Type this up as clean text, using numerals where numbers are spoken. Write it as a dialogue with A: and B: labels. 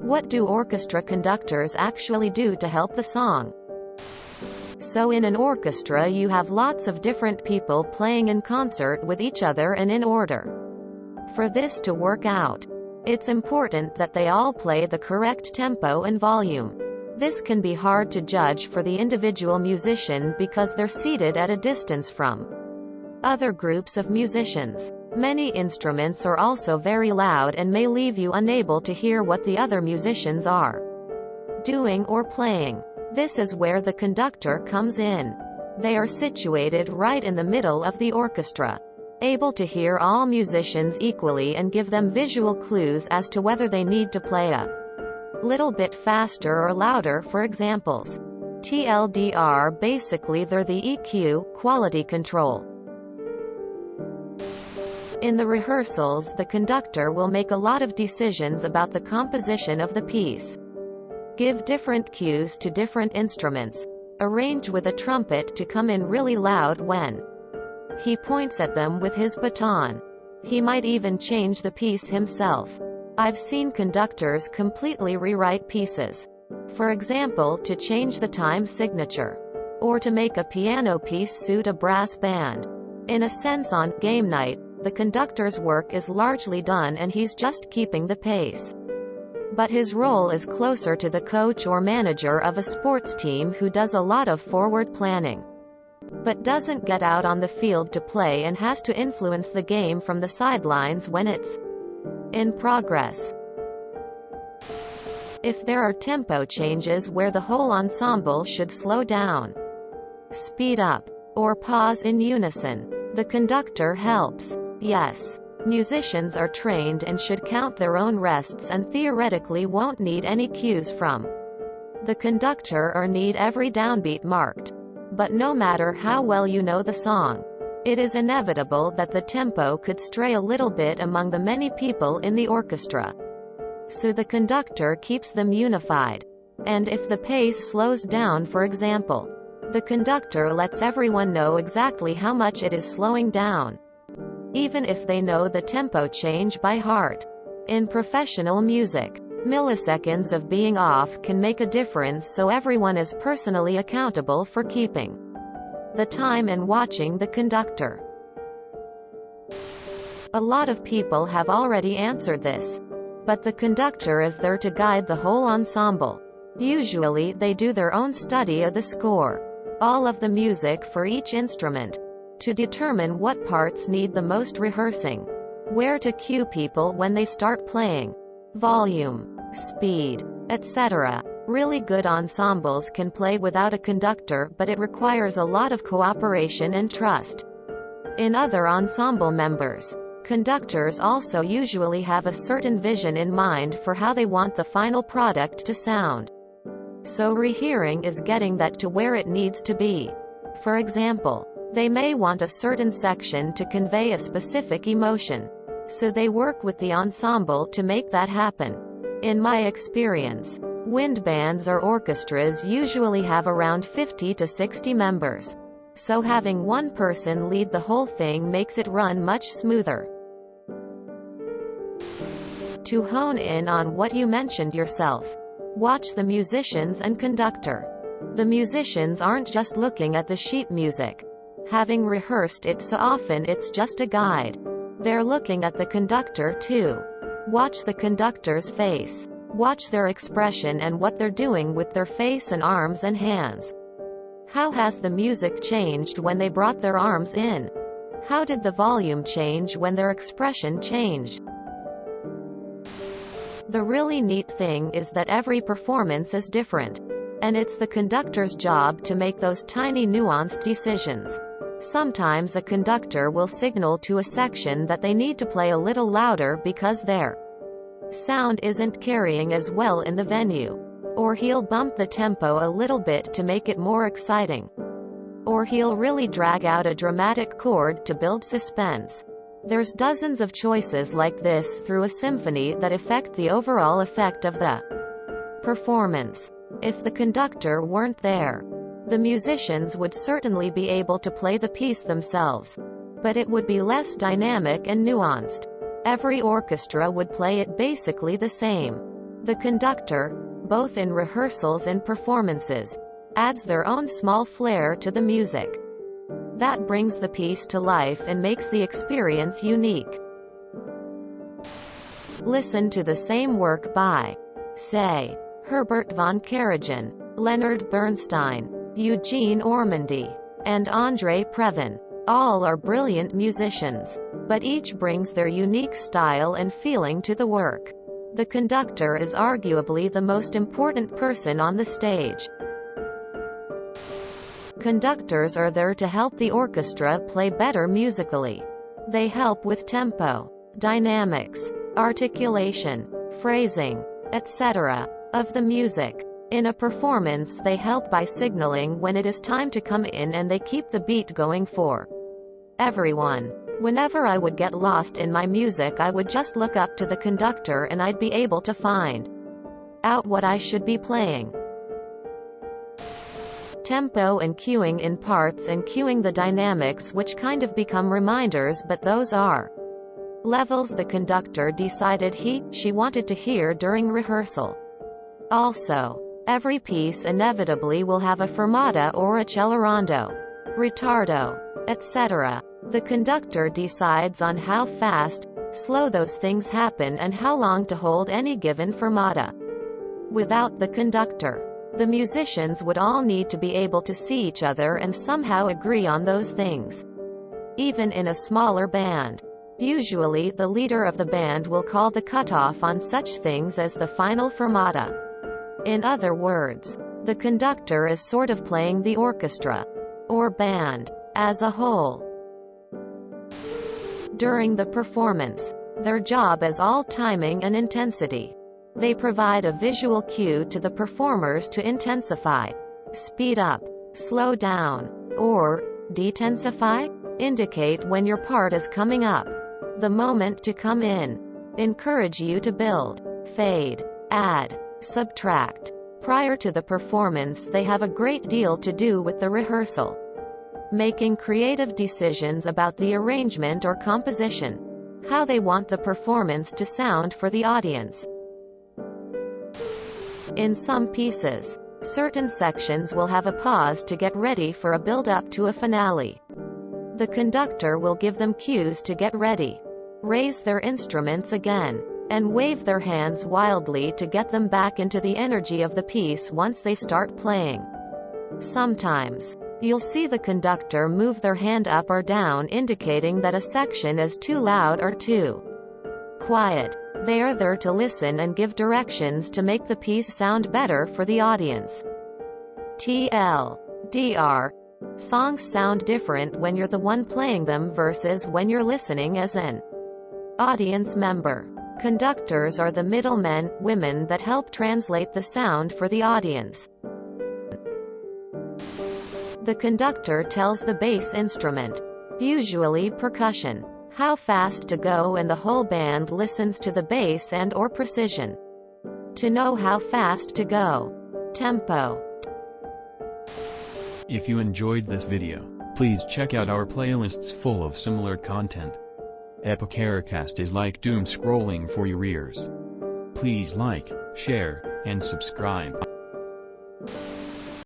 A: What do orchestra conductors actually do to help the song? So in an orchestra you have lots of different people playing in concert with each other and in order. For this to work out, it's important that they all play the correct tempo and volume. This can be hard to judge for the individual musician because they're seated at a distance from other groups of musicians. Many instruments are also very loud and may leave you unable to hear what the other musicians are doing or playing. This is where the conductor comes in. They are situated right in the middle of the orchestra, able to hear all musicians equally and give them visual clues as to whether they need to play a little bit faster or louder for examples. TLDR, basically they're the EQ, quality control. In the rehearsals, the conductor will make a lot of decisions about the composition of the piece, give different cues to different instruments, arrange with a trumpet to come in really loud when he points at them with his baton. He might even change the piece himself. I've seen conductors completely rewrite pieces. For example, to change the time signature, or to make a piano piece suit a brass band. In a sense, on game night, the conductor's work is largely done and he's just keeping the pace. But his role is closer to the coach or manager of a sports team who does a lot of forward planning, but doesn't get out on the field to play and has to influence the game from the sidelines when it's in progress. If there are tempo changes where the whole ensemble should slow down, speed up, or pause in unison, the conductor helps. Yes, musicians are trained and should count their own rests and theoretically won't need any cues from the conductor or need every downbeat marked. But no matter how well you know the song, it is inevitable that the tempo could stray a little bit among the many people in the orchestra. So the conductor keeps them unified. And if the pace slows down, for example, the conductor lets everyone know exactly how much it is slowing down, even if they know the tempo change by heart. In professional music, milliseconds of being off can make a difference, so everyone is personally accountable for keeping the time and watching the conductor. A lot of people have already answered this, but the conductor is there to guide the whole ensemble. Usually they do their own study of the score, all of the music for each instrument, to determine what parts need the most rehearsing, where to cue people when they start playing, volume, speed, etc. Really good ensembles can play without a conductor, but it requires a lot of cooperation and trust in other ensemble members. Conductors also usually have a certain vision in mind for how they want the final product to sound. So rehearing is getting that to where it needs to be. For example, they may want a certain section to convey a specific emotion, so they work with the ensemble to make that happen. In my experience, wind bands or orchestras usually have around 50 to 60 members, so having one person lead the whole thing makes it run much smoother. To hone in on what you mentioned yourself, watch the musicians and conductor. The musicians aren't just looking at the sheet music, having rehearsed it so often it's just a guide. They're looking at the conductor too. Watch the conductor's face. Watch their expression and what they're doing with their face and arms and hands. How has the music changed when they brought their arms in? How did the volume change when their expression changed? The really neat thing is that every performance is different, and it's the conductor's job to make those tiny nuanced decisions. Sometimes a conductor will signal to a section that they need to play a little louder because their sound isn't carrying as well in the venue. Or he'll bump the tempo a little bit to make it more exciting. Or he'll really drag out a dramatic chord to build suspense. There's dozens of choices like this through a symphony that affect the overall effect of the performance. If the conductor weren't there, the musicians would certainly be able to play the piece themselves, but it would be less dynamic and nuanced. Every orchestra would play it basically the same. The conductor, both in rehearsals and performances, adds their own small flair to the music. That brings the piece to life and makes the experience unique. Listen to the same work by, say, Herbert von Karajan, Leonard Bernstein, Eugene Ormandy, and André Previn. All are brilliant musicians, but each brings their unique style and feeling to the work. The conductor is arguably the most important person on the stage. Conductors are there to help the orchestra play better musically. They help with tempo, dynamics, articulation, phrasing, etc. of the music. In a performance, they help by signaling when it is time to come in, and they keep the beat going for everyone. Whenever I would get lost in my music, I would just look up to the conductor and I'd be able to find out what I should be playing. Tempo and cueing in parts, and cueing the dynamics, which kind of become reminders, but those are levels the conductor decided she wanted to hear during rehearsal. Also, every piece inevitably will have a fermata or accelerando, ritardo, etc. The conductor decides on how fast, slow those things happen and how long to hold any given fermata. Without the conductor, the musicians would all need to be able to see each other and somehow agree on those things. Even in a smaller band, usually the leader of the band will call the cutoff on such things as the final fermata. In other words, the conductor is sort of playing the orchestra, or band, as a whole. During the performance, their job is all timing and intensity. They provide a visual cue to the performers to intensify, speed up, slow down, or detensify, indicate when your part is coming up, the moment to come in, encourage you to build, fade, add, subtract. Prior to the performance, they have a great deal to do with the rehearsal, making creative decisions about the arrangement or composition, how they want the performance to sound for the audience. In some pieces, certain sections will have a pause to get ready for a build-up to a finale. The conductor will give them cues to get ready, raise their instruments again, and wave their hands wildly to get them back into the energy of the piece once they start playing. Sometimes, you'll see the conductor move their hand up or down, indicating that a section is too loud or too quiet. They are there to listen and give directions to make the piece sound better for the audience. TLDR. Songs sound different when you're the one playing them versus when you're listening as an audience member. Conductors are the middlemen, women that help translate the sound for the audience. The conductor tells the bass instrument, usually percussion, how fast to go, and the whole band listens to the bass and/or precision to know how fast to go. Tempo.
B: If you enjoyed this video, please check out our playlists full of similar content. Epicuricast is like doom scrolling for your ears. Please like, share, and subscribe.